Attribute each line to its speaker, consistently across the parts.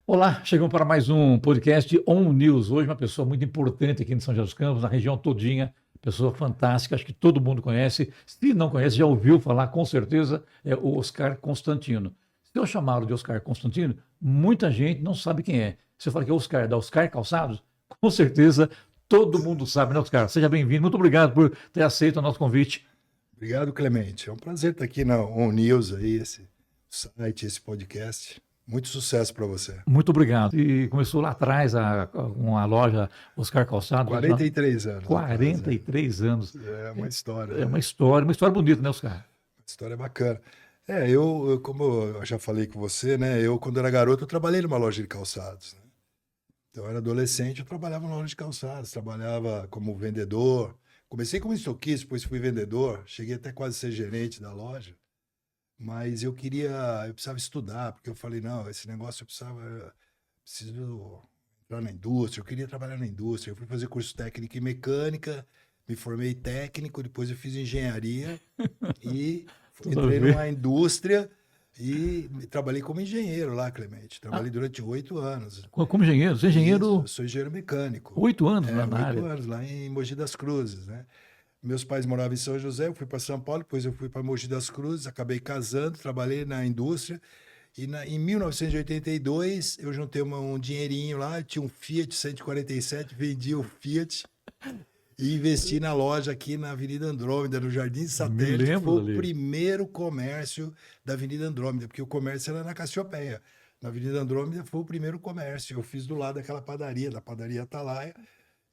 Speaker 1: Olá, chegamos para mais um podcast On News. Hoje uma pessoa muito importante aqui em São José dos Campos, na região todinha, pessoa fantástica, acho que todo mundo conhece. Se não conhece, já ouviu falar, com certeza, é o Oscar Constantino. Se eu chamá-lo de Oscar Constantino, muita gente não sabe quem é. Se eu falar que é Oscar, da Oscar Calçados, com certeza todo mundo sabe, né, Oscar? Seja bem-vindo, muito obrigado por ter aceito o nosso convite.
Speaker 2: Obrigado, Clemente. É um prazer estar aqui na On News aí, esse site, esse podcast. Muito sucesso para você.
Speaker 1: Muito obrigado. E começou lá atrás uma loja Oscar Calçados, já
Speaker 2: 43 anos atrás, né?
Speaker 1: 43 anos.
Speaker 2: É uma história,
Speaker 1: É
Speaker 2: né?
Speaker 1: uma história bonita, né, Oscar?
Speaker 2: Uma história bacana. Como eu já falei com você, né? Eu, quando era garoto, eu trabalhei numa loja de calçados, né? Então, eu era adolescente, eu trabalhava numa loja de calçados, trabalhava como vendedor. Comecei como estoquista, depois fui vendedor, cheguei até quase ser gerente da loja. Mas eu precisava estudar, porque eu falei, não, esse negócio preciso entrar na indústria, eu queria trabalhar na indústria. Eu fui fazer curso técnico em mecânica, me formei técnico, depois eu fiz engenharia e
Speaker 1: Tudo a
Speaker 2: entrei
Speaker 1: ver.
Speaker 2: numa indústria e trabalhei como engenheiro lá, Clemente.
Speaker 1: Ah,
Speaker 2: Trabalhei durante 8 anos.
Speaker 1: como engenheiro? Você é
Speaker 2: Isso, eu
Speaker 1: engenheiro
Speaker 2: sou engenheiro mecânico.
Speaker 1: 8 anos
Speaker 2: É,
Speaker 1: na
Speaker 2: oito
Speaker 1: área.
Speaker 2: anos lá em Mogi das Cruzes, né? Meus pais moravam em São José, eu fui para São Paulo, depois eu fui para Mogi das Cruzes, acabei casando, trabalhei na indústria. Em 1982, eu juntei um dinheirinho lá, tinha um Fiat 147, vendi o Fiat e investi na loja aqui na Avenida Andrômeda, no Jardim
Speaker 1: Me
Speaker 2: Satélite, que
Speaker 1: lembro
Speaker 2: foi o
Speaker 1: dali.
Speaker 2: primeiro comércio da Avenida Andrômeda, porque o comércio era na Cassiopeia. Na Avenida Andrômeda foi o primeiro comércio. Eu fiz do lado daquela padaria, da padaria Atalaia,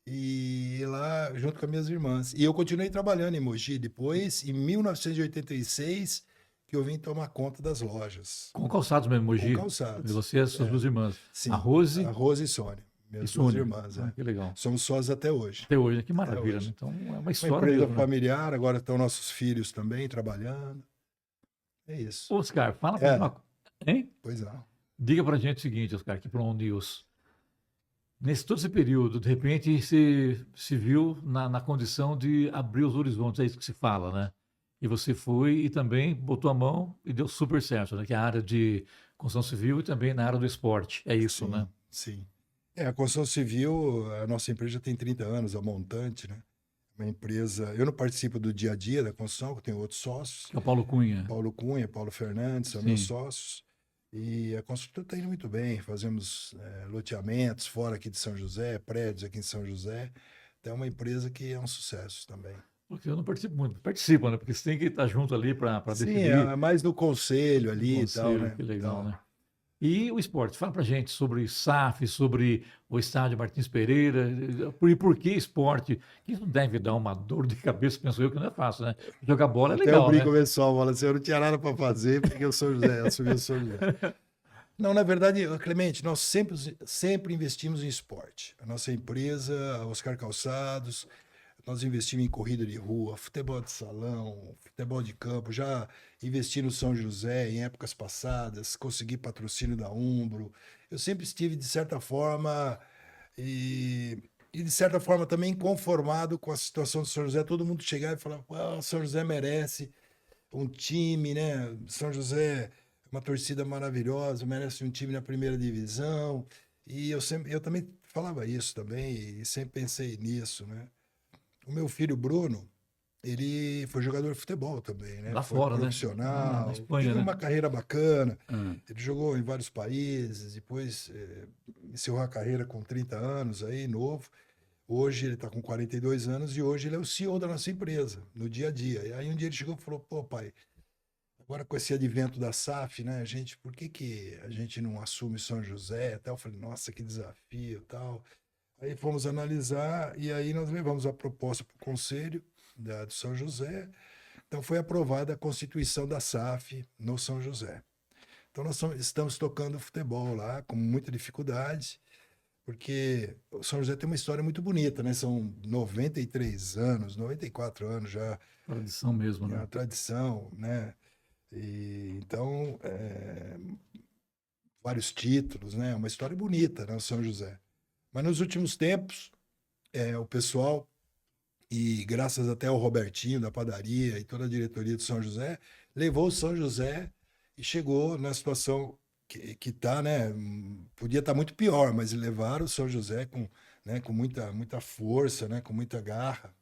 Speaker 2: e lá junto com as minhas irmãs. E eu continuei trabalhando em Mogi. Depois, em 1986, que eu vim tomar conta das lojas,
Speaker 1: Com calçados mesmo,
Speaker 2: com
Speaker 1: Mogi.
Speaker 2: calçados.
Speaker 1: Você e as suas duas irmãs. A
Speaker 2: Sim, a
Speaker 1: Rose
Speaker 2: Rose e Sônia,
Speaker 1: e
Speaker 2: minhas duas
Speaker 1: Sônia.
Speaker 2: irmãs.
Speaker 1: Ah, que legal.
Speaker 2: Somos sócios até hoje.
Speaker 1: Até hoje, né? Que
Speaker 2: Até
Speaker 1: maravilha, né?
Speaker 2: hoje.
Speaker 1: Então é uma
Speaker 2: Uma
Speaker 1: história
Speaker 2: empresa
Speaker 1: mesmo, né?
Speaker 2: familiar, agora estão nossos filhos também trabalhando. É isso.
Speaker 1: Oscar, fala pra gente
Speaker 2: É,
Speaker 1: uma coisa. Hein?
Speaker 2: pois não.
Speaker 1: Diga pra gente o seguinte, Oscar, aqui para o News. Nesse todo esse período, de repente, se viu na condição de abrir os horizontes, é isso que se fala, né? E você foi e também botou a mão e deu super certo, né? Que é a área de construção civil e também na área do esporte. É isso, né?
Speaker 2: Sim, sim. É, a construção civil, a nossa empresa já tem 30 anos, a Montante, né? Uma empresa. Eu não participo do dia a dia da construção, eu tenho outros sócios.
Speaker 1: Que é o Paulo Cunha.
Speaker 2: Paulo Cunha, Paulo Fernandes, são meus
Speaker 1: Sim.
Speaker 2: sócios. E a construtora está indo muito bem. Fazemos loteamentos fora aqui de São José, prédios aqui em São José. Então é uma empresa que é um sucesso também.
Speaker 1: Porque eu não participo muito. Participa, né? Porque você tem que estar junto ali para
Speaker 2: Sim,
Speaker 1: definir
Speaker 2: é mais no conselho
Speaker 1: o
Speaker 2: ali e tal,
Speaker 1: conselho,
Speaker 2: né?
Speaker 1: que legal,
Speaker 2: Então,
Speaker 1: né? E o esporte? Fala pra gente sobre SAF, sobre o estádio Martins Pereira, e por que esporte? Que isso deve dar uma dor de cabeça, penso eu, que não é fácil, né? Jogar bola é
Speaker 2: até eu
Speaker 1: legal,
Speaker 2: brinco
Speaker 1: né?
Speaker 2: com o pessoal, falo assim, eu não tinha nada para fazer porque eu sou José, eu assumi o São José. Não, na verdade, Clemente, nós sempre investimos em esporte. A nossa empresa, a Oscar Calçados, nós investimos em corrida de rua, futebol de salão, futebol de campo. Já investi no São José em épocas passadas, consegui patrocínio da Umbro. Eu sempre estive, de certa forma, e, de certa forma também conformado com a situação do São José. Todo mundo chegava e falava, ah, o São José merece um time, né? São José, uma torcida maravilhosa, merece um time na primeira divisão. E eu também falava isso também e sempre pensei nisso, né? O meu filho Bruno, ele foi jogador de futebol também, né?
Speaker 1: Lá
Speaker 2: Foi
Speaker 1: fora, né? Na
Speaker 2: profissional,
Speaker 1: Espanha,
Speaker 2: teve
Speaker 1: né?
Speaker 2: uma carreira bacana.
Speaker 1: Ah,
Speaker 2: Ele jogou em vários países, depois encerrou a carreira com 30 anos aí, novo. Hoje ele está com 42 anos e hoje ele é o CEO da nossa empresa, no dia a dia. E aí um dia ele chegou e falou, pô, pai, agora com esse advento da SAF, né, por que a gente não assume São José? Até eu falei, nossa, que desafio, tal. Aí fomos analisar e aí nós levamos a proposta para o conselho do São José. Então foi aprovada a constituição da SAF no São José. Então nós estamos tocando futebol lá com muita dificuldade, porque o São José tem uma história muito bonita, né? São 93 anos, 94 anos já,
Speaker 1: tradição mesmo,
Speaker 2: é
Speaker 1: né?
Speaker 2: uma tradição, né? E, então, vários títulos, né? Uma história bonita, né? O São José. Mas nos últimos tempos, o pessoal, e graças até ao Robertinho da padaria e toda a diretoria do São José, levou o São José e chegou na situação que tá, né? Podia estar muito pior, mas levaram o São José com, né, com muita força, né? Com muita garra.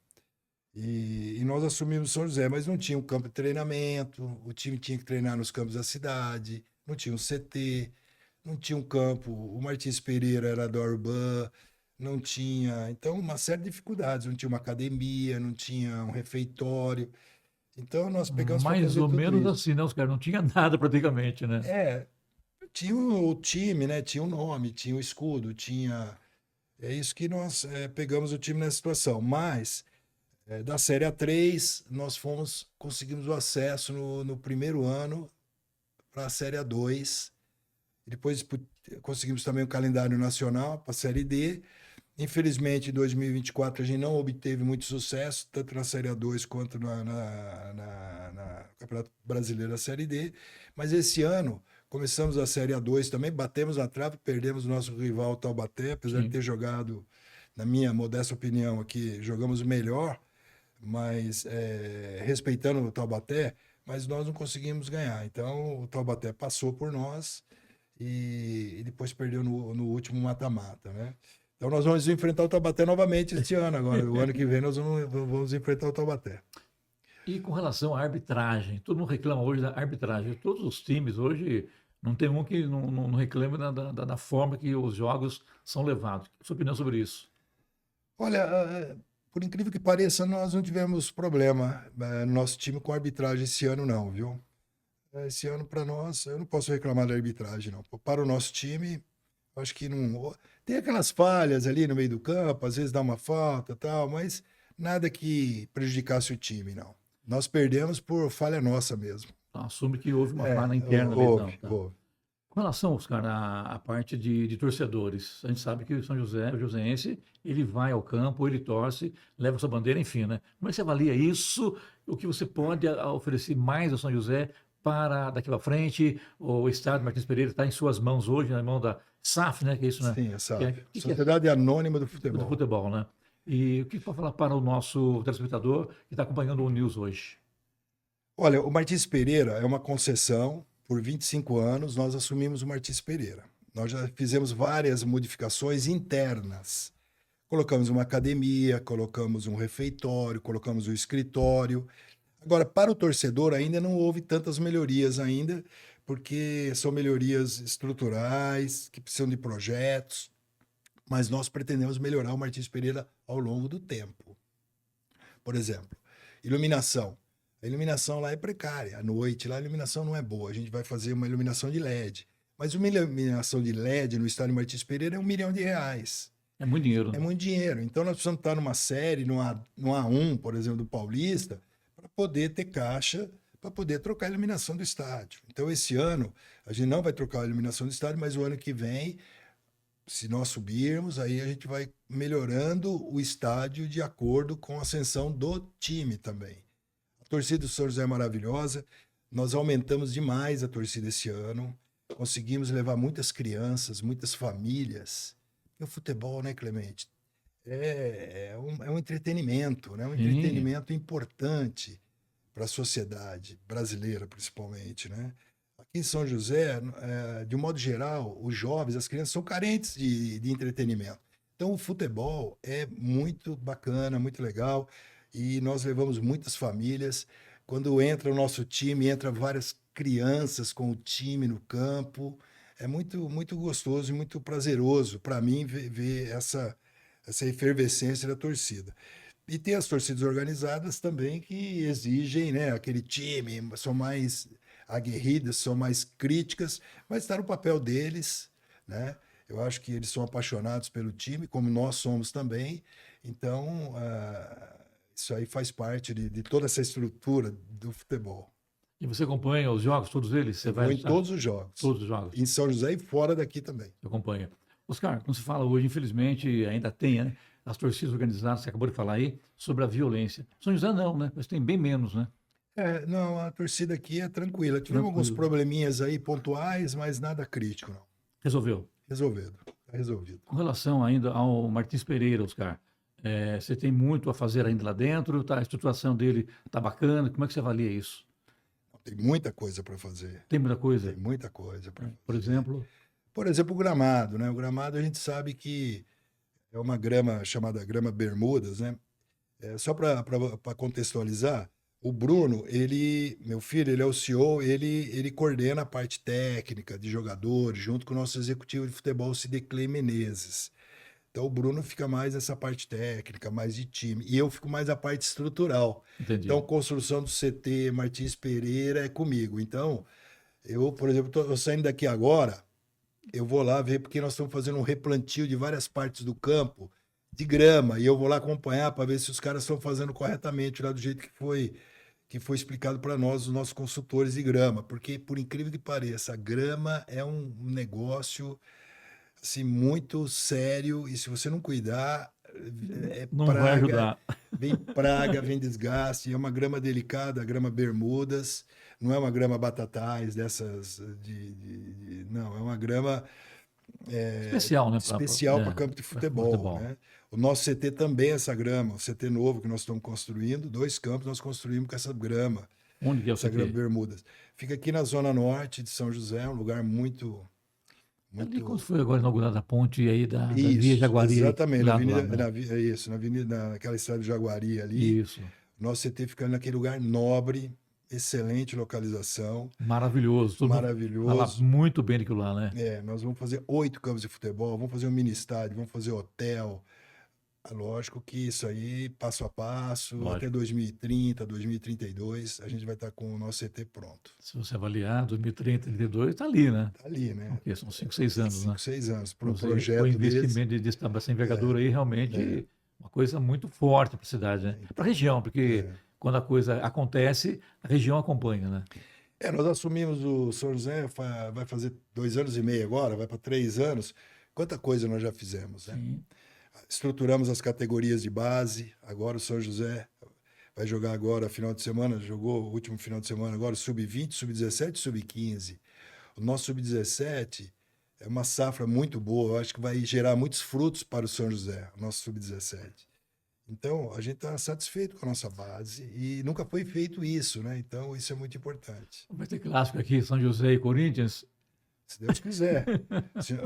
Speaker 2: E nós assumimos São José, mas não tinha um campo de treinamento, o time tinha que treinar nos campos da cidade, não tinha um CT, não tinha um campo, o Martins Pereira era da Urbã, não tinha, então uma série de dificuldades, não tinha uma academia, não tinha um refeitório, então nós pegamos para
Speaker 1: Mais
Speaker 2: fazer
Speaker 1: ou
Speaker 2: tudo
Speaker 1: menos
Speaker 2: isso.
Speaker 1: assim, né? Os caras não tinha nada praticamente, né?
Speaker 2: É, tinha o time, né? Tinha o nome, tinha o escudo, tinha. É isso que nós pegamos o time nessa situação. Mas da Série A3, nós conseguimos o acesso no primeiro ano para a Série A2. Depois conseguimos também o calendário nacional para a Série D. Infelizmente, em 2024, a gente não obteve muito sucesso, tanto na Série A2 quanto na Campeonato Brasileiro da Série D. Mas esse ano, começamos a Série A2 também, batemos na trave, perdemos o nosso rival Taubaté, apesar de
Speaker 1: Sim.
Speaker 2: ter jogado, na minha modesta opinião aqui, jogamos melhor, mas respeitando o Taubaté, mas nós não conseguimos ganhar. Então, o Taubaté passou por nós e depois perdeu no último mata-mata, né? Então nós vamos enfrentar o Taubaté novamente este ano agora. O ano que vem nós vamos enfrentar o Taubaté.
Speaker 1: E com relação à arbitragem, todo mundo reclama hoje da arbitragem. Todos os times hoje, não tem um que não reclame da forma que os jogos são levados. Sua opinião sobre isso?
Speaker 2: Olha, por incrível que pareça, nós não tivemos problema no nosso time com a arbitragem esse ano não, viu? Esse ano para nós, eu não posso reclamar da arbitragem não. Para o nosso time, acho que não. Tem aquelas falhas ali no meio do campo, às vezes dá uma falta e tal, mas nada que prejudicasse o time, não. Nós perdemos por falha nossa mesmo.
Speaker 1: Então, assume que houve uma falha interna ali, então.
Speaker 2: Houve,
Speaker 1: Tá.
Speaker 2: houve.
Speaker 1: Com relação, Oscar, à parte de torcedores, a gente sabe que o São José, o joseense, ele vai ao campo, ele torce, leva sua bandeira, enfim, né? Como é que você avalia isso? O que você pode oferecer mais ao São José para daqui para frente? O Estado Martins Pereira está em suas mãos hoje, na mão da SAF, né? Que é isso, né?
Speaker 2: Sim,
Speaker 1: Que é,
Speaker 2: SAF.
Speaker 1: que é
Speaker 2: Sociedade Anônima do
Speaker 1: do
Speaker 2: Futebol.
Speaker 1: futebol, né? E o que pode falar para o nosso telespectador que está acompanhando o News hoje?
Speaker 2: Olha, o Martins Pereira é uma concessão. Por 25 anos, nós assumimos o Martins Pereira. Nós já fizemos várias modificações internas. Colocamos uma academia, colocamos um refeitório, colocamos um escritório. Agora, para o torcedor, ainda não houve tantas melhorias ainda, porque são melhorias estruturais, que precisam de projetos, mas nós pretendemos melhorar o Martins Pereira ao longo do tempo. Por exemplo, iluminação. A iluminação lá é precária. À noite, lá a iluminação não é boa. A gente vai fazer uma iluminação de LED. Mas uma iluminação de LED no estádio Martins Pereira é R$ 1 milhão.
Speaker 1: É muito dinheiro,
Speaker 2: É
Speaker 1: né?
Speaker 2: muito dinheiro. Então nós precisamos estar numa série, no A1, por exemplo, do Paulista, para poder ter caixa, para poder trocar a iluminação do estádio. Então esse ano a gente não vai trocar a iluminação do estádio, mas o ano que vem, se nós subirmos, aí a gente vai melhorando o estádio de acordo com a ascensão do time também. A torcida do São José é maravilhosa. Nós aumentamos demais a torcida esse ano. Conseguimos levar muitas crianças, muitas famílias. E o futebol, né, Clemente? É um entretenimento, né? Um
Speaker 1: Sim.
Speaker 2: entretenimento importante para a sociedade brasileira, principalmente, né? Aqui em São José, de um modo geral, os jovens, as crianças são carentes de entretenimento. Então, o futebol é muito bacana, muito legal, e nós levamos muitas famílias. Quando entra o nosso time, entra várias crianças com o time no campo. É muito, muito gostoso e muito prazeroso para mim ver essa efervescência da torcida. E tem as torcidas organizadas também que exigem, né, aquele time, são mais aguerridas, são mais críticas, mas está no papel deles, né? Eu acho que eles são apaixonados pelo time, como nós somos também. Então, isso aí faz parte de toda essa estrutura do futebol.
Speaker 1: E você acompanha os jogos, todos eles? Você
Speaker 2: Eu
Speaker 1: vai
Speaker 2: vou em
Speaker 1: a
Speaker 2: todos os jogos,
Speaker 1: todos os jogos?
Speaker 2: em São José e fora daqui também.
Speaker 1: Você acompanha. Oscar, como se fala hoje, infelizmente, ainda tem, né? As torcidas organizadas, você acabou de falar aí, sobre a violência. São José não, né? Mas tem bem menos, né?
Speaker 2: Não, a torcida aqui é tranquila. Tivemos alguns
Speaker 1: Tranquilo.
Speaker 2: probleminhas aí pontuais, mas nada crítico, não.
Speaker 1: Resolveu.
Speaker 2: Resolvido, tá resolvido.
Speaker 1: Com relação ainda ao Martins Pereira, Oscar, você tem muito a fazer ainda lá dentro, tá? A estruturação dele tá bacana, como é que você avalia isso?
Speaker 2: tem muita coisa para fazer.
Speaker 1: Tem muita
Speaker 2: Tem
Speaker 1: coisa?
Speaker 2: muita coisa para
Speaker 1: Por
Speaker 2: fazer.
Speaker 1: exemplo,
Speaker 2: Por exemplo, o gramado, né? O gramado a gente sabe que é uma grama chamada grama Bermudas, né? Só para contextualizar, o Bruno, meu filho, ele é o CEO, ele coordena a parte técnica de jogadores, junto com o nosso executivo de futebol, Cideclei Menezes. Então, o Bruno fica mais essa parte técnica, mais de time, e eu fico mais a parte estrutural. Então,
Speaker 1: entendi.
Speaker 2: construção do CT, Martins Pereira é comigo. Então, eu, por exemplo, estou saindo daqui agora, eu vou lá ver porque nós estamos fazendo um replantio de várias partes do campo de grama e eu vou lá acompanhar para ver se os caras estão fazendo corretamente lá do jeito que foi explicado para nós, os nossos consultores de grama, porque por incrível que pareça, a grama é um negócio assim muito sério e se você não cuidar, é
Speaker 1: Não vai
Speaker 2: praga,
Speaker 1: ajudar.
Speaker 2: vem desgaste, é uma grama delicada, a grama Bermudas, não é uma grama batatais dessas não, é uma grama
Speaker 1: Especial, né?
Speaker 2: especial para campo de
Speaker 1: Pra
Speaker 2: futebol,
Speaker 1: futebol.
Speaker 2: né? O nosso CT também é essa grama, o CT novo que nós estamos construindo, 2 campos nós construímos com
Speaker 1: Onde que é o
Speaker 2: essa grama
Speaker 1: CT?
Speaker 2: Bermudas. Fica aqui na zona norte de São José, um lugar muito,
Speaker 1: Ali quando
Speaker 2: muito
Speaker 1: foi agora inaugurada a ponte aí da Via
Speaker 2: isso,
Speaker 1: Jaguari,
Speaker 2: exatamente,
Speaker 1: lado lá, né?
Speaker 2: é isso, na avenida, naquela estrada do Jaguari ali,
Speaker 1: Isso.
Speaker 2: nosso CT fica naquele lugar nobre, excelente localização,
Speaker 1: Maravilhoso. Todo mundo fala
Speaker 2: maravilhoso.
Speaker 1: muito bem daquilo lá, né?
Speaker 2: Nós vamos fazer 8 campos de futebol, vamos fazer um mini estádio, vamos fazer hotel. Lógico que isso aí, passo a passo, até
Speaker 1: Lógico.
Speaker 2: 2030, 2032, a gente vai estar com o nosso CT pronto.
Speaker 1: Se você avaliar 2030, 2032, está ali, né?
Speaker 2: Tá ali, né?
Speaker 1: Porque são 5, 6 anos, né?
Speaker 2: 5, 6 anos. Para um
Speaker 1: O
Speaker 2: projeto desse.
Speaker 1: investimento dessa envergadura aí
Speaker 2: É,
Speaker 1: realmente uma coisa muito forte para a cidade, né? Para a região, porque quando a coisa acontece, a região acompanha, né?
Speaker 2: nós assumimos o São José, vai fazer 2 anos e meio agora, vai para 3 anos. Quanta coisa nós já fizemos, né?
Speaker 1: Sim.
Speaker 2: Estruturamos as categorias de base. Agora o São José vai jogar agora final de semana, jogou o último final de semana agora, sub-20, sub-17 sub-15. O nosso sub-17 é uma safra muito boa, eu acho que vai gerar muitos frutos para o São José, o nosso sub-17. Então, a gente está satisfeito com a nossa base e nunca foi feito isso, né? Então, isso é muito importante.
Speaker 1: Vai ter clássico aqui, São José e Corinthians.
Speaker 2: Se Deus quiser. Se,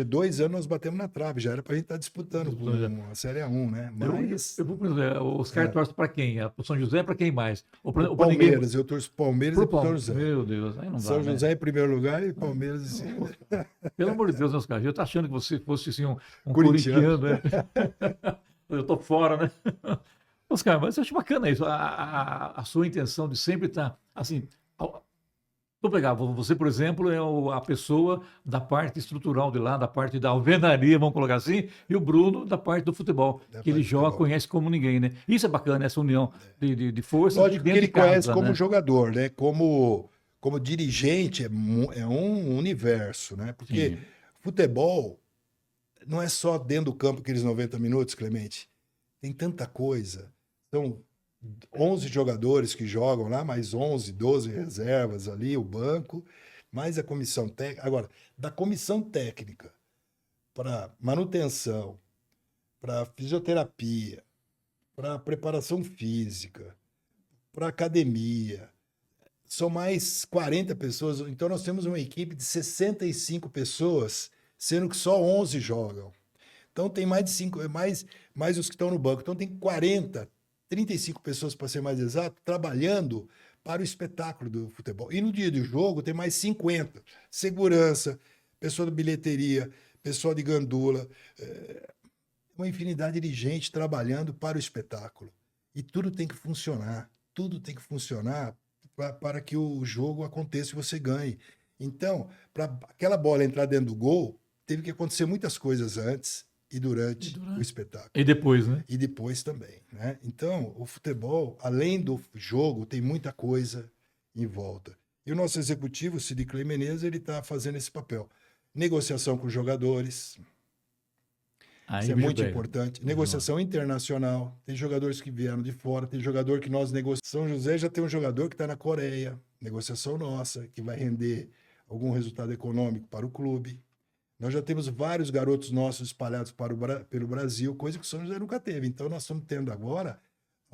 Speaker 2: 2 anos nós batemos na trave, já era para a gente estar disputando com a Série A1, né? Mas
Speaker 1: Eu vou perguntar, os caras torcem para quem? O São José para quem mais? Ou
Speaker 2: o
Speaker 1: para ninguém?
Speaker 2: Palmeiras, eu torço pro Palmeiras e pro São José.
Speaker 1: Meu Deus, aí não dá,
Speaker 2: São
Speaker 1: né?
Speaker 2: José em primeiro lugar e Palmeiras em segundo.
Speaker 1: Pelo amor de Deus, meus caras, eu tô achando que você fosse assim, um
Speaker 2: Corintiano.
Speaker 1: corintiano, né? Eu tô fora, né? Oscar, mas eu acho bacana isso, a sua intenção de sempre estar, assim, vou pegar, você, por exemplo, é a pessoa da parte estrutural de lá, da parte da alvenaria, vamos colocar assim, e o Bruno da parte do futebol,
Speaker 2: Da
Speaker 1: que ele
Speaker 2: parte do
Speaker 1: joga,
Speaker 2: futebol.
Speaker 1: conhece como ninguém, né? Isso é bacana, essa união de forças
Speaker 2: Lógico que
Speaker 1: dentro
Speaker 2: ele
Speaker 1: de casa,
Speaker 2: conhece como
Speaker 1: né?
Speaker 2: jogador, né? Como dirigente é um universo, né? Porque
Speaker 1: Sim,
Speaker 2: futebol não é só dentro do campo aqueles 90 minutos, Clemente. Tem tanta coisa. São 11 jogadores que jogam lá, mais 11, 12 reservas ali, o banco, mais a comissão técnica. Agora, da comissão técnica para manutenção, para fisioterapia, para preparação física, para academia, são mais 40 pessoas. Então, nós temos uma equipe de 65 pessoas, sendo que só 11 jogam. Então, tem mais de 5, mais os que estão no banco. Então, tem 40, 35 pessoas, para ser mais exato, trabalhando para o espetáculo do futebol. E no dia do jogo, tem mais 50. Segurança, pessoa de bilheteria, pessoal de gandula, uma infinidade de gente trabalhando para o espetáculo. E tudo tem que funcionar. Tudo tem que funcionar para que o jogo aconteça e você ganhe. Então, para aquela bola entrar dentro do gol, teve que acontecer muitas coisas antes e durante o espetáculo.
Speaker 1: E depois, né?
Speaker 2: E depois também, né? Então, o futebol, além do jogo, tem muita coisa em volta. E o nosso executivo, Cideclei Menezes, ele está fazendo esse papel. Negociação com os jogadores,
Speaker 1: Aí
Speaker 2: isso é
Speaker 1: o bicho
Speaker 2: muito
Speaker 1: pega.
Speaker 2: importante. Negociação internacional. Tem jogadores que vieram de fora, tem jogador que nós negociamos. São José já tem um jogador que está na Coreia, negociação nossa, que vai render algum resultado econômico para o clube. Nós já temos vários garotos nossos espalhados pelo Brasil, coisa que o São José nunca teve. Então, nós estamos tendo agora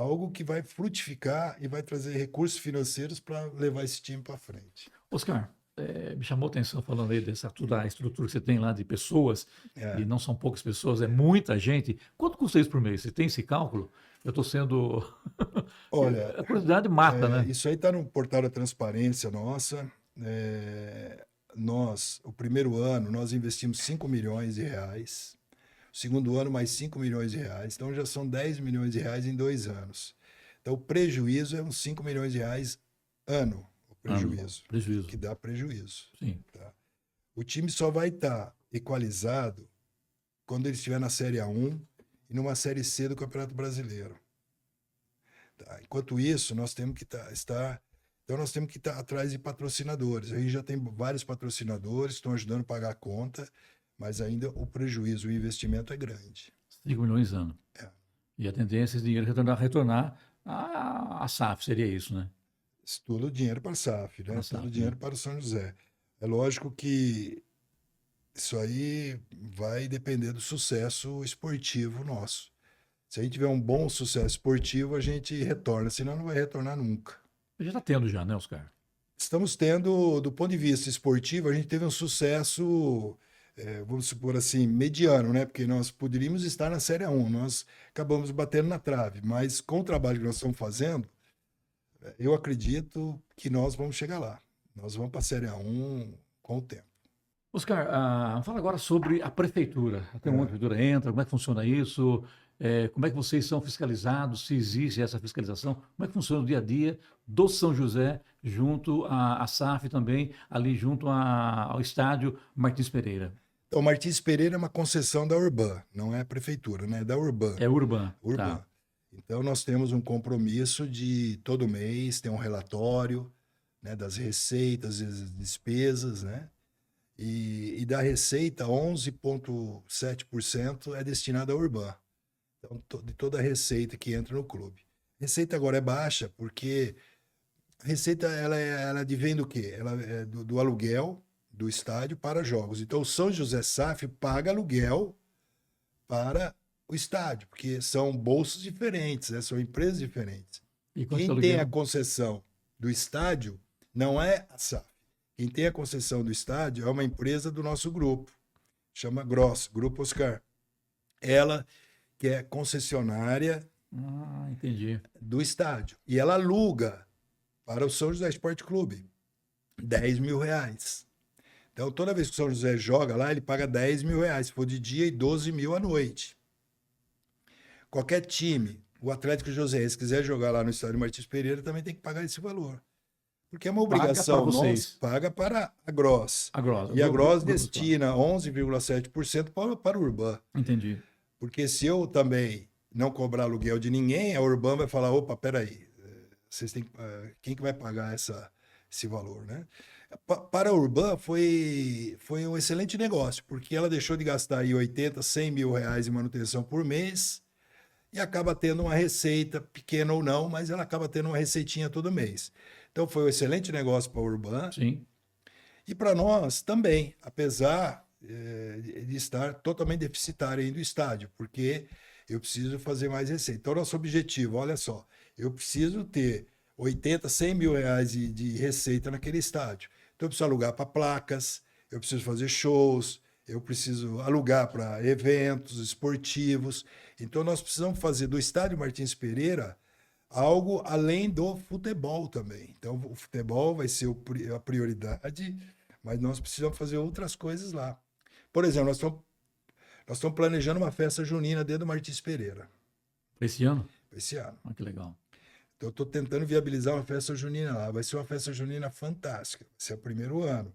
Speaker 2: algo que vai frutificar e vai trazer recursos financeiros para levar esse time para frente.
Speaker 1: Oscar, me chamou a atenção falando aí dessa toda a estrutura que você tem lá de pessoas, e
Speaker 2: É.
Speaker 1: não são poucas pessoas, é muita gente. Quanto custa isso por mês? Você tem esse cálculo? Eu estou sendo.
Speaker 2: Olha,
Speaker 1: A curiosidade mata, né?
Speaker 2: isso aí está no portal da transparência nossa. É, o primeiro ano, nós investimos 5 milhões de reais. O segundo ano, mais 5 milhões de reais. Então, já são 10 milhões de reais em 2 anos. Então, o prejuízo é uns 5 milhões de reais ano, o prejuízo,
Speaker 1: Prejuízo.
Speaker 2: que dá prejuízo.
Speaker 1: Sim.
Speaker 2: Tá? O time só vai estar equalizado quando ele estiver na Série A1 e numa Série C do Campeonato Brasileiro. Tá? Enquanto isso, nós temos que então nós temos que estar atrás de patrocinadores. Aí já tem vários patrocinadores que estão ajudando a pagar a conta, mas ainda o prejuízo, o investimento é grande.
Speaker 1: 5 milhões ano.
Speaker 2: É.
Speaker 1: E a tendência é esse dinheiro retornar à SAF, seria isso, né?
Speaker 2: Isso tudo dinheiro para a SAF, né?
Speaker 1: Para a SAF,
Speaker 2: Tudo dinheiro
Speaker 1: né?
Speaker 2: para o São José. É lógico que isso aí vai depender do sucesso esportivo nosso. Se a gente tiver um bom sucesso esportivo, a gente retorna, senão não vai retornar nunca.
Speaker 1: Já está tendo já, né, Oscar?
Speaker 2: Estamos tendo, do ponto de vista esportivo, a gente teve um sucesso, vamos supor assim, mediano, né? Porque nós poderíamos estar na Série A1, nós acabamos batendo na trave, mas com o trabalho que nós estamos fazendo, eu acredito que nós vamos chegar lá. Nós vamos para a Série A1 com o tempo.
Speaker 1: Oscar, fala agora sobre a prefeitura. Até onde a
Speaker 2: É.
Speaker 1: prefeitura entra, como é que funciona isso? Como é que vocês são fiscalizados? Se existe essa fiscalização? Como é que funciona o dia a dia do São José junto à SAF também, ali junto ao estádio Martins Pereira?
Speaker 2: Então, Martins Pereira é uma concessão da Urban, não é a prefeitura, né? É da Urban.
Speaker 1: É Urban,
Speaker 2: Urban.
Speaker 1: tá.
Speaker 2: Então, nós temos um compromisso de todo mês ter um relatório, né, das receitas e das despesas, né? E da receita, 11,7% é destinado à Urban. Então, de toda a receita que entra no clube. A receita agora é baixa porque a receita ela advém do quê? Ela é do aluguel do estádio para jogos. Então, o São José SAF paga aluguel para o estádio, porque são bolsos diferentes, né? São empresas diferentes.
Speaker 1: E quanto
Speaker 2: Quem
Speaker 1: que
Speaker 2: tem a
Speaker 1: aluguel?
Speaker 2: concessão do estádio não é a SAF. Quem tem a concessão do estádio é uma empresa do nosso grupo, chama Gross, Grupo Oscar. Ela que é concessionária
Speaker 1: Entendi.
Speaker 2: do estádio. E ela aluga para o São José Esporte Clube 10 mil reais. Então, toda vez que o São José joga lá, ele paga 10 mil reais, se for de dia, e 12 mil à noite. Qualquer time, o Atlético Joseense, quiser jogar lá no estádio Martins Pereira, também tem que pagar esse valor. Porque é uma obrigação
Speaker 1: para vocês.
Speaker 2: nossa, paga para a Gross.
Speaker 1: A Gross.
Speaker 2: E a Gross
Speaker 1: Grupo-
Speaker 2: destina 11,7% para o Urban.
Speaker 1: Entendi.
Speaker 2: Porque se eu também não cobrar aluguel de ninguém, a Urban vai falar, opa, peraí, vocês têm, quem que vai pagar esse valor, né? Para a Urban foi um excelente negócio, porque ela deixou de gastar aí 80, 100 mil reais em manutenção por mês e acaba tendo uma receita, pequena ou não, mas ela acaba tendo uma receitinha todo mês. Então foi um excelente negócio para a Urban.
Speaker 1: Sim.
Speaker 2: E para nós também, apesar de estar totalmente deficitário ainda do estádio, porque eu preciso fazer mais receita. Então, nosso objetivo, olha só, eu preciso ter 80, 100 mil reais de receita naquele estádio. Então, eu preciso alugar para placas, eu preciso fazer shows, eu preciso alugar para eventos esportivos. Então, nós precisamos fazer do estádio Martins Pereira algo além do futebol também. Então, o futebol vai ser a prioridade, mas nós precisamos fazer outras coisas lá. Por exemplo, nós estamos planejando uma festa junina dentro do Martins Pereira,
Speaker 1: Esse ano?
Speaker 2: esse ano.
Speaker 1: Que legal.
Speaker 2: Então, eu estou tentando viabilizar uma festa junina lá. Vai ser uma festa junina fantástica. Vai ser o primeiro ano.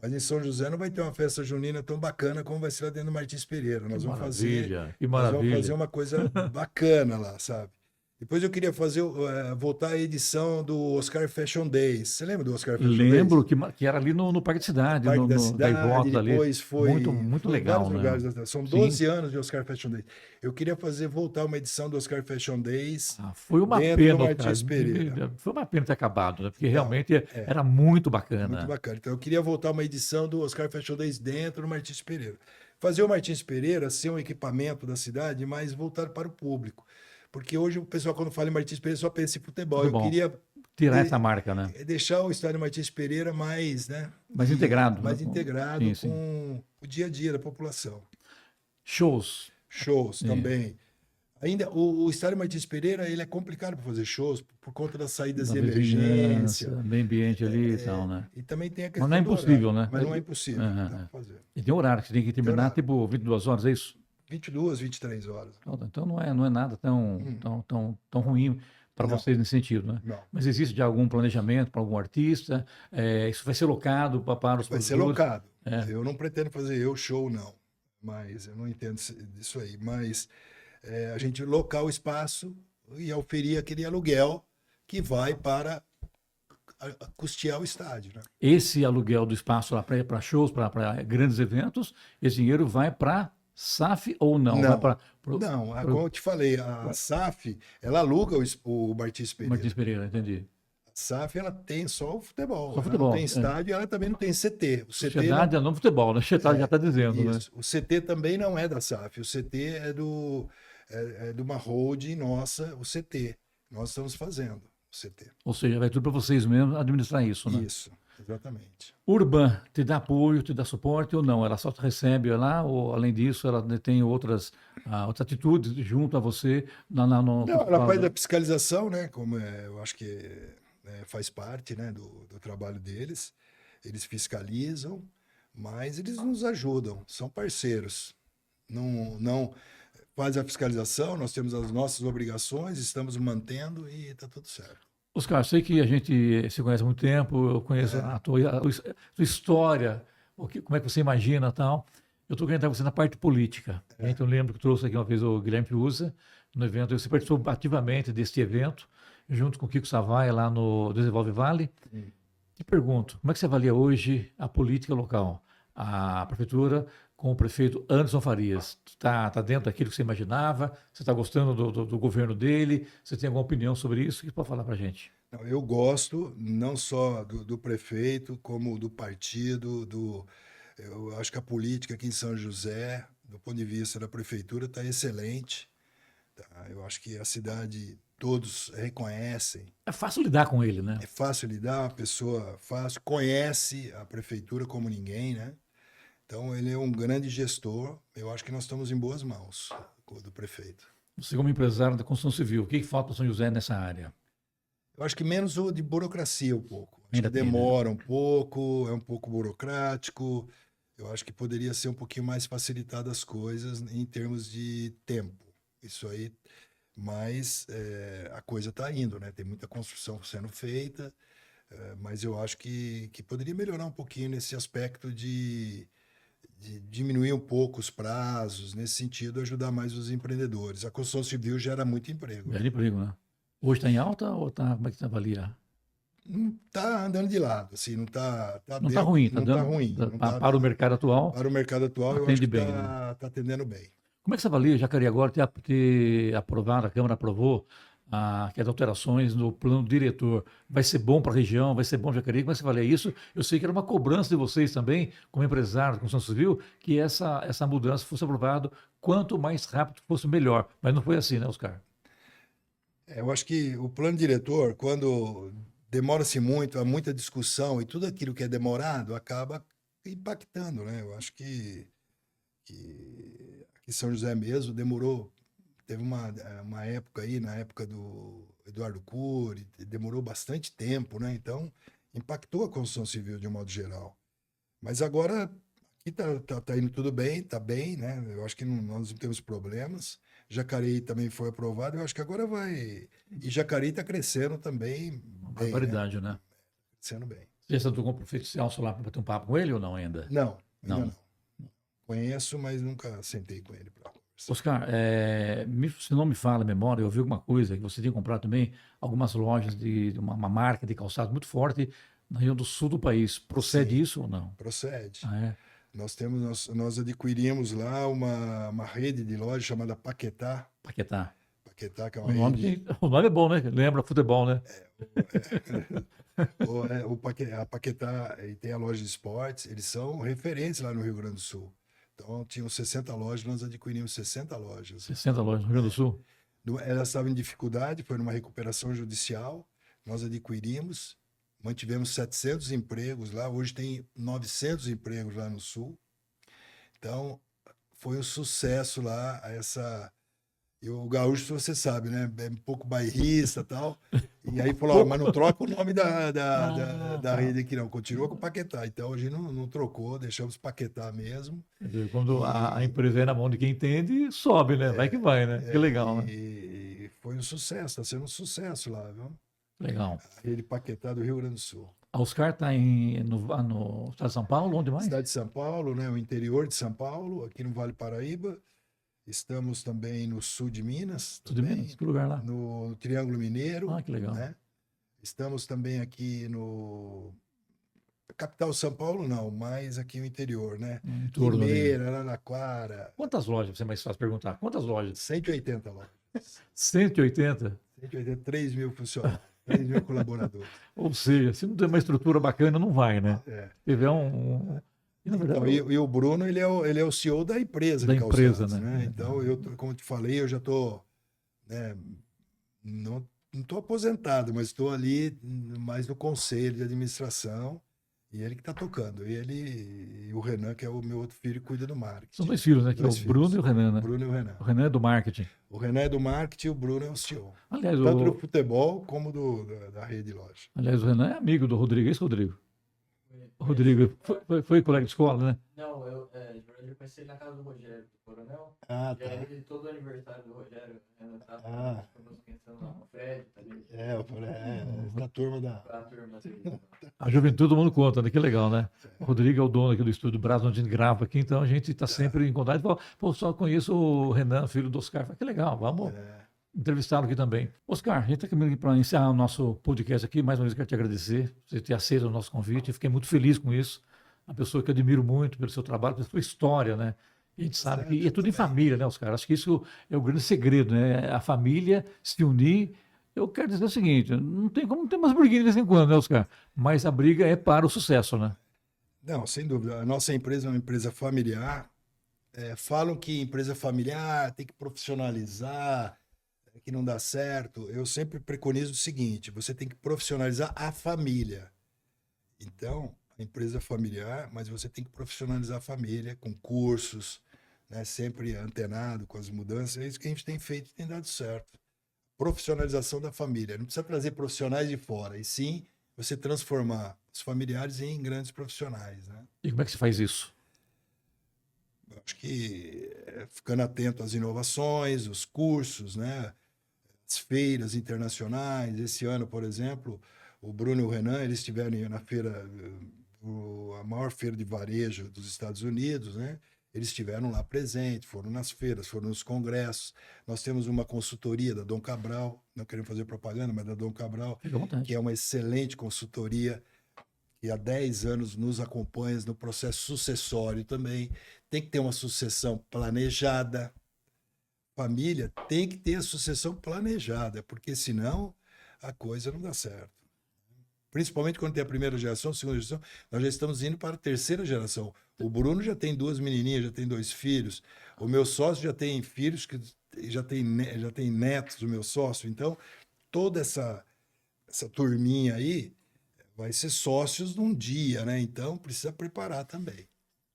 Speaker 2: Mas em São José não vai ter uma festa junina tão bacana como vai ser lá dentro do Martins Pereira.
Speaker 1: Que
Speaker 2: Que
Speaker 1: maravilha.
Speaker 2: nós vamos fazer uma coisa bacana lá, sabe? Depois eu queria voltar à edição do Oscar Fashion Days. Você lembra do Oscar Fashion Days?
Speaker 1: Lembro que era ali no Parque da Cidade,
Speaker 2: Parque da
Speaker 1: da
Speaker 2: Cidade,
Speaker 1: Gaivota ali.
Speaker 2: depois foi
Speaker 1: Muito
Speaker 2: foi em
Speaker 1: legal,
Speaker 2: vários
Speaker 1: né?
Speaker 2: lugares. São
Speaker 1: Sim.
Speaker 2: 12 anos de Oscar Fashion Days. Eu queria voltar uma edição do Oscar Fashion Days
Speaker 1: Foi uma
Speaker 2: dentro
Speaker 1: pena,
Speaker 2: do Martins
Speaker 1: cara.
Speaker 2: Pereira.
Speaker 1: Foi uma pena ter acabado, né? Porque realmente
Speaker 2: é.
Speaker 1: era muito bacana.
Speaker 2: Muito bacana. Então eu queria voltar uma edição do Oscar Fashion Days dentro do Martins Pereira. Fazer o Martins Pereira ser um equipamento da cidade, mas voltado para o público. Porque hoje o pessoal, quando fala em Martins Pereira, só pensa em futebol.
Speaker 1: Tudo
Speaker 2: Eu
Speaker 1: bom.
Speaker 2: queria
Speaker 1: Tirar essa marca, né?
Speaker 2: deixar o estádio Martins Pereira mais, né,
Speaker 1: Mais integrado, né?
Speaker 2: mais integrado
Speaker 1: Sim, sim.
Speaker 2: com o dia a dia da população.
Speaker 1: Shows.
Speaker 2: Shows
Speaker 1: É,
Speaker 2: também. Ainda o estádio Martins Pereira, ele é complicado para fazer shows por conta das saídas
Speaker 1: da
Speaker 2: de
Speaker 1: vizinhança,
Speaker 2: emergência.
Speaker 1: meio ambiente ali e tal, né?
Speaker 2: E também tem a
Speaker 1: Mas não é
Speaker 2: questão do horário.
Speaker 1: impossível, né?
Speaker 2: Mas não é impossível, dá
Speaker 1: É.
Speaker 2: para fazer.
Speaker 1: E tem horário que você tem que
Speaker 2: Tem
Speaker 1: terminar,
Speaker 2: horário.
Speaker 1: tipo, 22 horas, é isso?
Speaker 2: 22, 23 horas.
Speaker 1: Então não é nada
Speaker 2: Hum,
Speaker 1: tão ruim para
Speaker 2: não,
Speaker 1: vocês nesse sentido, né?
Speaker 2: não.
Speaker 1: Mas existe já algum planejamento para algum artista? Isso vai ser locado para os
Speaker 2: Vai ser
Speaker 1: produtores?
Speaker 2: locado.
Speaker 1: É.
Speaker 2: Eu não pretendo fazer eu show, não. Mas eu não entendo disso aí. Mas a gente locar o espaço e oferir aquele aluguel que vai para custear o estádio, né?
Speaker 1: Esse aluguel do espaço lá para shows, para grandes eventos, esse dinheiro vai para SAF ou não? Vai
Speaker 2: Não,
Speaker 1: para
Speaker 2: não. Como eu te falei, a SAF, ela aluga o Martins
Speaker 1: Martins
Speaker 2: Pereira.
Speaker 1: Pereira, entendi.
Speaker 2: A SAF, ela tem só o futebol.
Speaker 1: Só
Speaker 2: Ela não tem
Speaker 1: futebol. É.
Speaker 2: estádio, ela também não tem CT. O CT
Speaker 1: Sociedade é não futebol, né? Você já está dizendo, né?
Speaker 2: isso. O CT também não é da SAF. O CT é de uma holding nossa, o CT. Nós estamos fazendo o CT.
Speaker 1: Ou seja, vai tudo para vocês mesmos administrar isso, né?
Speaker 2: Isso, exatamente.
Speaker 1: Urban te dá apoio, te dá suporte ou não? Ela só te recebe lá ou, além disso, ela tem outras atitudes junto a você no
Speaker 2: Não, ela faz a fiscalização, né? Como eu acho que faz parte, né, do trabalho deles. Eles fiscalizam, mas eles nos ajudam, são parceiros. Não faz a fiscalização, nós temos as nossas obrigações, estamos mantendo e está tudo certo.
Speaker 1: Oscar, sei que a gente se conhece há muito tempo, eu conheço a tua história, como é que você imagina e tal. Eu estou querendo entrar com você na parte política. Então, eu lembro que trouxe aqui uma vez o Guilherme Piusa no evento. Você participou ativamente deste evento, junto com o Kiko Savai, lá no Desenvolve Vale. Te pergunto, como é que você avalia hoje a política local? A prefeitura com o prefeito Anderson Farias. Está dentro daquilo que você imaginava? Você está gostando do governo dele? Você tem alguma opinião sobre isso? O que você pode falar para a gente?
Speaker 2: Não, eu gosto não só do prefeito, como do partido, eu acho que a política aqui em São José, do ponto de vista da prefeitura, está excelente. Tá? Eu acho que a cidade, todos reconhecem.
Speaker 1: É fácil lidar com ele, né?
Speaker 2: É fácil lidar, a pessoa fácil, conhece a prefeitura como ninguém, né? Então, ele é um grande gestor. Eu acho que nós estamos em boas mãos do prefeito.
Speaker 1: Você, como empresário da construção civil, o que falta para São José nessa área?
Speaker 2: Eu acho que menos o de burocracia um pouco. Acho
Speaker 1: Ainda
Speaker 2: que
Speaker 1: tem, né?
Speaker 2: demora um pouco, é um pouco burocrático. Eu acho que poderia ser um pouquinho mais facilitado as coisas em termos de tempo. Isso aí, mas a coisa está indo, né? Tem muita construção sendo feita, mas eu acho que poderia melhorar um pouquinho nesse aspecto de diminuir um pouco os prazos, nesse sentido, ajudar mais os empreendedores. A construção civil gera muito emprego, né?
Speaker 1: Velho perigo, né? Hoje está em alta ou está, como é que você avalia?
Speaker 2: Não está andando de lado, assim, não está
Speaker 1: Não está ruim, está
Speaker 2: não tá
Speaker 1: dando
Speaker 2: ruim, não
Speaker 1: para o mercado atual,
Speaker 2: para o mercado atual, eu acho
Speaker 1: atende
Speaker 2: que
Speaker 1: bem, né?
Speaker 2: está atendendo bem.
Speaker 1: Como é que você avalia, Jacareí, agora ter aprovado, a Câmara aprovou que as alterações no plano diretor vai ser bom para a região, vai ser bom para Jacareí? Como é que você avalia isso? Eu sei que era uma cobrança de vocês também, como empresário da construção civil, que essa mudança fosse aprovada quanto mais rápido fosse melhor. Mas não foi assim, né, Oscar?
Speaker 2: Eu acho que o plano diretor, quando demora-se muito, há muita discussão e tudo aquilo que é demorado acaba impactando, né? Eu acho que aqui em São José mesmo demorou, teve uma época aí, na época do Eduardo Cury, demorou bastante tempo, né? Então, impactou a construção civil de um modo geral. Mas agora aqui tá indo tudo bem, tá bem, né? Eu acho que nós não temos problemas. Jacareí também foi aprovado, eu acho que agora vai. E Jacareí está crescendo também
Speaker 1: Uma
Speaker 2: bem, né?
Speaker 1: barbaridade, né?
Speaker 2: Crescendo bem.
Speaker 1: Você já sentou com o prefeito Celso lá para bater um papo com ele ou não ainda?
Speaker 2: Não, ainda
Speaker 1: Não.
Speaker 2: não. Conheço, mas nunca sentei com ele para conversar.
Speaker 1: Oscar, se não me fala a memória, eu vi alguma coisa que você tinha comprado também algumas lojas de uma marca de calçado muito forte na região do sul do país. Procede
Speaker 2: Sim,
Speaker 1: isso ou não?
Speaker 2: procede.
Speaker 1: Ah, é?
Speaker 2: Nós adquirimos lá uma rede de lojas chamada Paquetá.
Speaker 1: Paquetá.
Speaker 2: Paquetá, que é
Speaker 1: O
Speaker 2: uma
Speaker 1: nome,
Speaker 2: rede.
Speaker 1: o nome é bom, né? Lembra futebol, né?
Speaker 2: A Paquetá e tem a loja de esportes, eles são referência lá no Rio Grande do Sul. Então, tinham 60 lojas, nós adquirimos 60 lojas.
Speaker 1: 60 lojas no Rio Grande do Sul.
Speaker 2: Ela estava em dificuldade, foi numa recuperação judicial, nós adquirimos, mantivemos 700 empregos lá, hoje tem 900 empregos lá no Sul. Então, foi um sucesso lá E o gaúcho, você sabe, né? É um pouco bairrista e tal. E aí falou, mas não troca o nome da rede aqui, não. Continua com o Paquetá. Então, a gente não trocou, deixamos Paquetá mesmo.
Speaker 1: Quer dizer, quando a empresa é na mão de quem entende, sobe, né? Vai que vai, né? Que legal, né?
Speaker 2: E foi um sucesso, está sendo um sucesso lá, viu?
Speaker 1: Legal.
Speaker 2: A rede Paquetá do Rio Grande do Sul.
Speaker 1: A Oscar está no estado de São Paulo, onde mais?
Speaker 2: Cidade de São Paulo, né? O interior de São Paulo, aqui no Vale Paraíba. Estamos também no sul de Minas.
Speaker 1: Sul de Minas? Que lugar lá?
Speaker 2: No Triângulo Mineiro.
Speaker 1: Ah, que legal.
Speaker 2: Né? Estamos também aqui no... Capital São Paulo, não, mas aqui no interior, né? Limeira, Araraquara.
Speaker 1: Quantas lojas, você mais faz perguntar? Quantas lojas?
Speaker 2: 180 lojas.
Speaker 1: 180?
Speaker 2: 180, 3 mil funcionários, 3 mil colaboradores.
Speaker 1: Ou seja, se não tem uma estrutura bacana, não vai, né?
Speaker 2: É.
Speaker 1: Se tiver
Speaker 2: E, na verdade, então, e o Bruno, ele é o CEO da empresa.
Speaker 1: Da empresa, né?
Speaker 2: Então, como eu te falei, eu já estou... Né, não estou aposentado, mas estou ali mais no conselho de administração. E ele que está tocando. Ele e o Renan, que é o meu outro filho, cuida do marketing.
Speaker 1: São dois filhos, né? Que é o Bruno e o Renan, né?
Speaker 2: Bruno e o Renan.
Speaker 1: O Renan é do marketing.
Speaker 2: O Renan é do marketing e o Bruno é o CEO.
Speaker 1: Aliás,
Speaker 2: tanto do futebol como da rede de loja.
Speaker 1: Aliás, o Renan é amigo do Rodrigo. É isso, Rodrigo? O Rodrigo foi colega de escola, né?
Speaker 3: Não, eu conheci ele na casa do Rogério, do Coronel.
Speaker 2: Ah,
Speaker 3: tá. E aí, todo o aniversário do Rogério, pensando no Fred, tá ali.
Speaker 2: Da turma da...
Speaker 1: A juventude todo mundo conta, né? Que legal, né? O Rodrigo é o dono aqui do estúdio Brás, onde a gente grava aqui, então a gente está sempre em contato. Fala, pô, só conheço o Renan, filho do Oscar. Fala, que legal, vamos entrevistá-lo aqui também. Oscar, a gente está caminhando para encerrar o nosso podcast aqui. Mais uma vez, quero te agradecer por você ter aceito o nosso convite. Eu fiquei muito feliz com isso. Uma pessoa que eu admiro muito pelo seu trabalho, pela sua história, né? E a gente sabe que é tudo em família, né, Oscar? Acho que isso é o grande segredo, né? A família se unir. Eu quero dizer o seguinte, não tem como ter umas briguinhas de vez em quando, né, Oscar? Mas a briga é para o sucesso, né?
Speaker 2: Não, sem dúvida. A nossa empresa é uma empresa familiar. Falam que empresa familiar tem que profissionalizar, que não dá certo. Eu sempre preconizo o seguinte, você tem que profissionalizar a família. Então, a empresa é familiar, mas você tem que profissionalizar a família com cursos, né, sempre antenado com as mudanças. É isso que a gente tem feito e tem dado certo. Profissionalização da família. Não precisa trazer profissionais de fora, e sim você transformar os familiares em grandes profissionais. Né?
Speaker 1: E como é que se faz isso?
Speaker 2: Eu acho que ficando atento às inovações, os cursos, né? As feiras internacionais. Esse ano, por exemplo, o Bruno e o Renan, eles estiveram na feira, a maior feira de varejo dos Estados Unidos, né? Eles estiveram lá presentes, foram nas feiras, foram nos congressos. Nós temos uma consultoria da Dom Cabral, não queremos fazer propaganda, mas da Dom Cabral, que é uma excelente consultoria, que há 10 anos nos acompanha no processo sucessório também. Tem que ter uma sucessão planejada. Família tem que ter a sucessão planejada, porque senão a coisa não dá certo. Principalmente quando tem a primeira geração, a segunda geração, nós já estamos indo para a terceira geração. O Bruno já tem 2 menininhas, já tem 2 filhos. O meu sócio já tem filhos, que já tem netos, o meu sócio. Então, toda essa turminha aí vai ser sócios num dia, né? Então, precisa preparar também.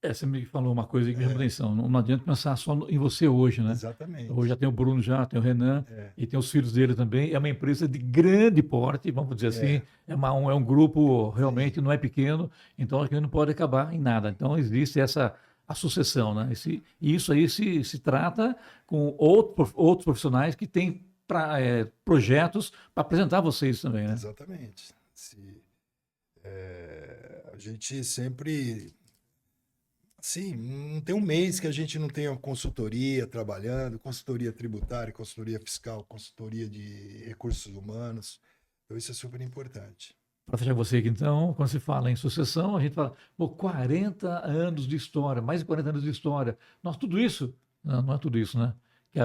Speaker 1: Você me falou uma coisa que me chamou a atenção. Não adianta pensar só em você hoje, né?
Speaker 2: Exatamente.
Speaker 1: Hoje já tem o Bruno, já tem o Renan, e tem os filhos dele também. É uma empresa de grande porte, vamos dizer assim. É um grupo realmente, não é pequeno, então a gente não pode acabar em nada. Então existe a sucessão, né? E isso aí se trata com outros profissionais que têm projetos para apresentar vocês também, né?
Speaker 2: Exatamente. A gente sempre... Sim, não tem um mês que a gente não tenha consultoria trabalhando, consultoria tributária, consultoria fiscal, consultoria de recursos humanos. Então, isso é super importante.
Speaker 1: Para fechar você aqui, então, quando se fala em sucessão, a gente fala, 40 anos de história, mais de 40 anos de história. Nossa, tudo isso? Não é tudo isso, né? Que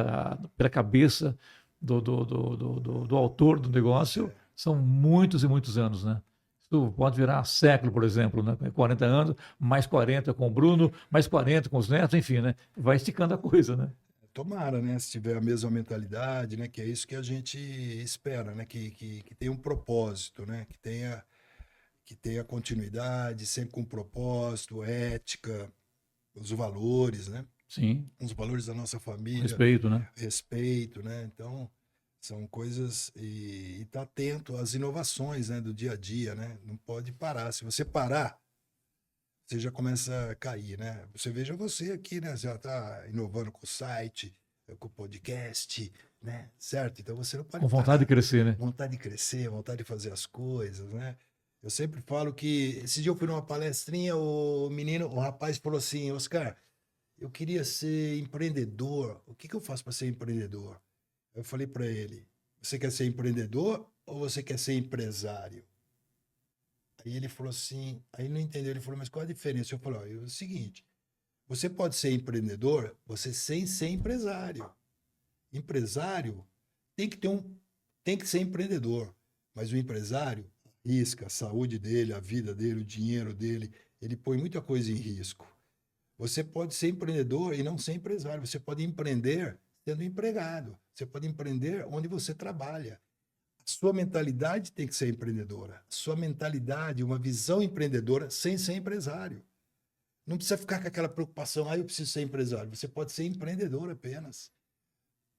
Speaker 1: pela cabeça do autor do negócio, são muitos e muitos anos, né? Isso pode virar século, por exemplo, né? 40 anos, mais 40 com o Bruno, mais 40 com os netos, enfim, né? Vai esticando a coisa, né?
Speaker 2: Tomara, né? Se tiver a mesma mentalidade, né? Que é isso que a gente espera, né? Que tenha um propósito, né? Que tenha continuidade, sempre com propósito, ética, os valores, né?
Speaker 1: Sim,
Speaker 2: Os valores da nossa família,
Speaker 1: respeito, né?
Speaker 2: respeito, né? Então, são coisas e tá atento às inovações, né? Do dia a dia, né? Não pode parar. Se você parar, você já começa a cair, né? Você veja você aqui, né? Você já está inovando com o site, com o podcast, né? Certo? Então você não pode
Speaker 1: Com vontade de
Speaker 2: parar.
Speaker 1: crescer, né?
Speaker 2: Vontade de crescer, vontade de fazer as coisas, né? Eu sempre falo que esse dia eu fui numa palestrinha, o rapaz falou assim, Oscar, eu queria ser empreendedor. O que que eu faço para ser empreendedor? Eu falei para ele, você quer ser empreendedor ou você quer ser empresário? Aí ele falou assim, aí ele não entendeu, ele falou, mas qual a diferença? Eu falei, ó, é o seguinte, você pode ser empreendedor, você sem ser empresário. Empresário tem que ser empreendedor, mas o empresário risca a saúde dele, a vida dele, o dinheiro dele, ele põe muita coisa em risco. Você pode ser empreendedor e não ser empresário, você pode empreender sendo empregado, você pode empreender onde você trabalha. Sua mentalidade tem que ser empreendedora. Sua mentalidade, uma visão empreendedora sem ser empresário. Não precisa ficar com aquela preocupação, eu preciso ser empresário. Você pode ser empreendedor apenas.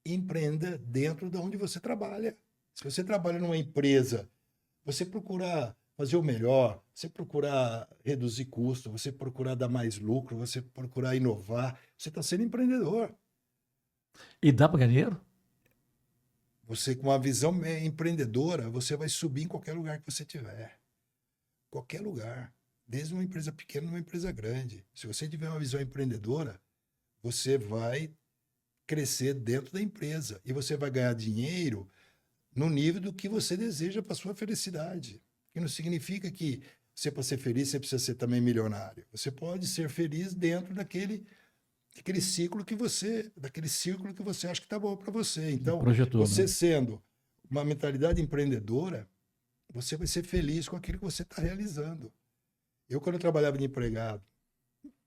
Speaker 2: Empreenda dentro de onde você trabalha. Se você trabalha numa empresa, você procura fazer o melhor, você procura reduzir custo, você procura dar mais lucro, você procurar inovar, você está sendo empreendedor.
Speaker 1: E dá para ganhar dinheiro?
Speaker 2: Você, com uma visão empreendedora, você vai subir em qualquer lugar que você tiver. Qualquer lugar. Desde uma empresa pequena a uma empresa grande. Se você tiver uma visão empreendedora, você vai crescer dentro da empresa. E você vai ganhar dinheiro no nível do que você deseja para sua felicidade. Que não significa que você, para ser feliz, você precisa ser também milionário. Você pode ser feliz dentro daquele círculo que você acha que está bom para você. Então,
Speaker 1: Projetou,
Speaker 2: você
Speaker 1: né?
Speaker 2: sendo uma mentalidade empreendedora, você vai ser feliz com aquilo que você está realizando. Eu, quando eu trabalhava de empregado,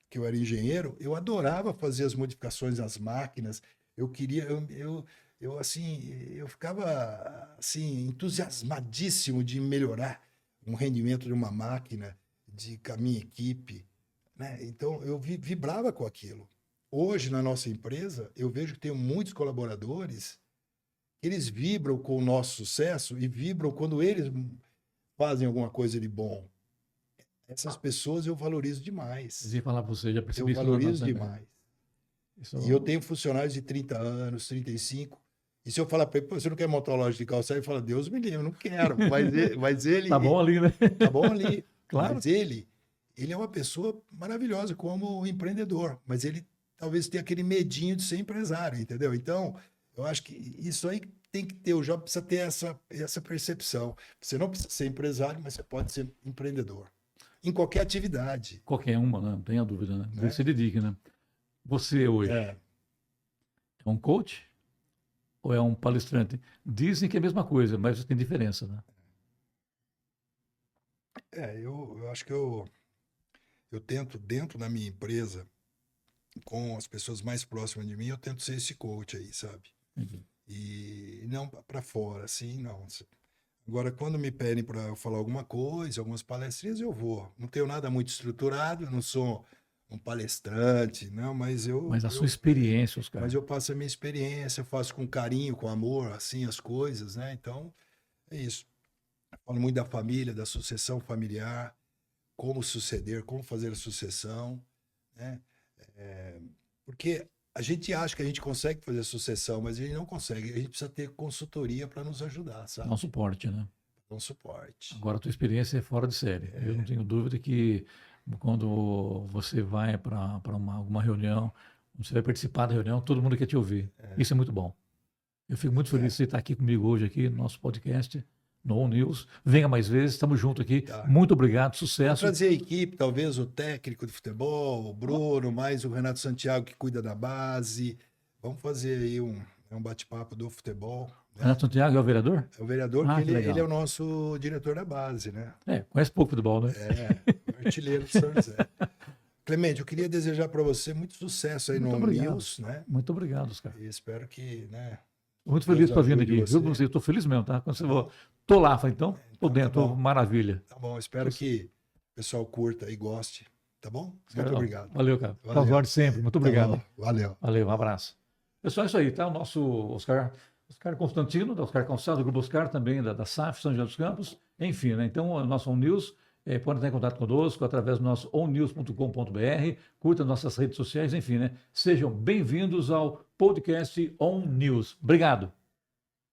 Speaker 2: que eu era engenheiro, eu adorava fazer as modificações nas máquinas. Eu queria, eu ficava assim entusiasmadíssimo de melhorar um rendimento de uma máquina, com a minha equipe, né? Então eu vibrava com aquilo. Hoje, na nossa empresa, eu vejo que tem muitos colaboradores que eles vibram com o nosso sucesso e vibram quando eles fazem alguma coisa de bom. Essas pessoas eu valorizo demais.
Speaker 1: Eu ia falar para você, já percebi
Speaker 2: Eu
Speaker 1: isso.
Speaker 2: valorizo demais.
Speaker 1: Isso...
Speaker 2: E eu tenho funcionários de 30 anos, 35. E se eu falar para ele, você não quer montar uma loja de calçado? Ele fala, Deus me livre, eu não quero. Mas ele...
Speaker 1: Tá bom ali, né?
Speaker 2: Tá bom ali.
Speaker 1: Claro.
Speaker 2: Mas ele é uma pessoa maravilhosa como empreendedor. Mas ele talvez tenha aquele medinho de ser empresário, entendeu? Então, eu acho que isso aí tem que ter, o jovem precisa ter essa percepção. Você não precisa ser empresário, mas você pode ser empreendedor. Em qualquer atividade.
Speaker 1: Qualquer uma, né? Não tenha dúvida, né? Você se dedique, né? Você hoje é um coach ou é um palestrante? Dizem que é a mesma coisa, mas tem diferença, né?
Speaker 2: Eu acho que eu tento, dentro da minha empresa, com as pessoas mais próximas de mim, eu tento ser esse coach aí, sabe?
Speaker 1: Uhum.
Speaker 2: E não para fora, assim, não. Agora, quando me pedem para eu falar alguma coisa, algumas palestrinhas, eu vou. Não tenho nada muito estruturado, não sou um palestrante, não, mas
Speaker 1: Mas a sua experiência, Oscar.
Speaker 2: Mas eu passo a minha experiência, eu faço com carinho, com amor, assim, as coisas, né? Então, é isso. Eu falo muito da família, da sucessão familiar, como suceder, como fazer a sucessão, né? Porque a gente acha que a gente consegue fazer a sucessão, mas a gente não consegue. A gente precisa ter consultoria para nos ajudar, sabe?
Speaker 1: Dá um suporte, né?
Speaker 2: Um suporte.
Speaker 1: Agora, a tua experiência é fora de série. Eu não tenho dúvida que quando você vai para alguma reunião, você vai participar da reunião, todo mundo quer te ouvir. Isso é muito bom. Eu fico muito feliz de você estar aqui comigo hoje, aqui no nosso podcast, no All News. Venha mais vezes, estamos juntos aqui. Tá. Muito obrigado, sucesso.
Speaker 2: Vou trazer a equipe, talvez o técnico de futebol, o Bruno, mais o Renato Santiago, que cuida da base. Vamos fazer aí um bate-papo do futebol. Né?
Speaker 1: Renato Santiago é o vereador?
Speaker 2: É o vereador, porque ele é o nosso diretor da base, né?
Speaker 1: Conhece pouco futebol, né?
Speaker 2: Artilheiro do São José. Clemente, eu queria desejar para você muito sucesso aí
Speaker 1: Muito
Speaker 2: no
Speaker 1: obrigado.
Speaker 2: News, né?
Speaker 1: Muito obrigado, Oscar.
Speaker 2: E espero que, né?
Speaker 1: Muito feliz
Speaker 2: Deus
Speaker 1: por vir
Speaker 2: ajude
Speaker 1: aqui, viu?
Speaker 2: você.
Speaker 1: Estou feliz mesmo, tá? Quando você falou, tô lá, falei, então, tô
Speaker 2: Então tá
Speaker 1: dentro, tô
Speaker 2: bom.
Speaker 1: maravilha.
Speaker 2: Tá bom, espero que o pessoal curta e goste, tá bom?
Speaker 1: Oscar,
Speaker 2: Muito obrigado.
Speaker 1: Valeu, cara.
Speaker 2: Valeu.
Speaker 1: Às ordens sempre. Muito
Speaker 2: Tá
Speaker 1: obrigado.
Speaker 2: bom, valeu.
Speaker 1: Valeu, um abraço. Pessoal, é isso aí, tá? O nosso Oscar Constantino, da Oscar Calçado, do Grupo Oscar, também da SAF, São José dos Campos. Enfim, né? Então, o nosso On News, pode entrar em contato conosco através do nosso onnews.com.br, curta nossas redes sociais, enfim, né? Sejam bem-vindos ao podcast On News. Obrigado.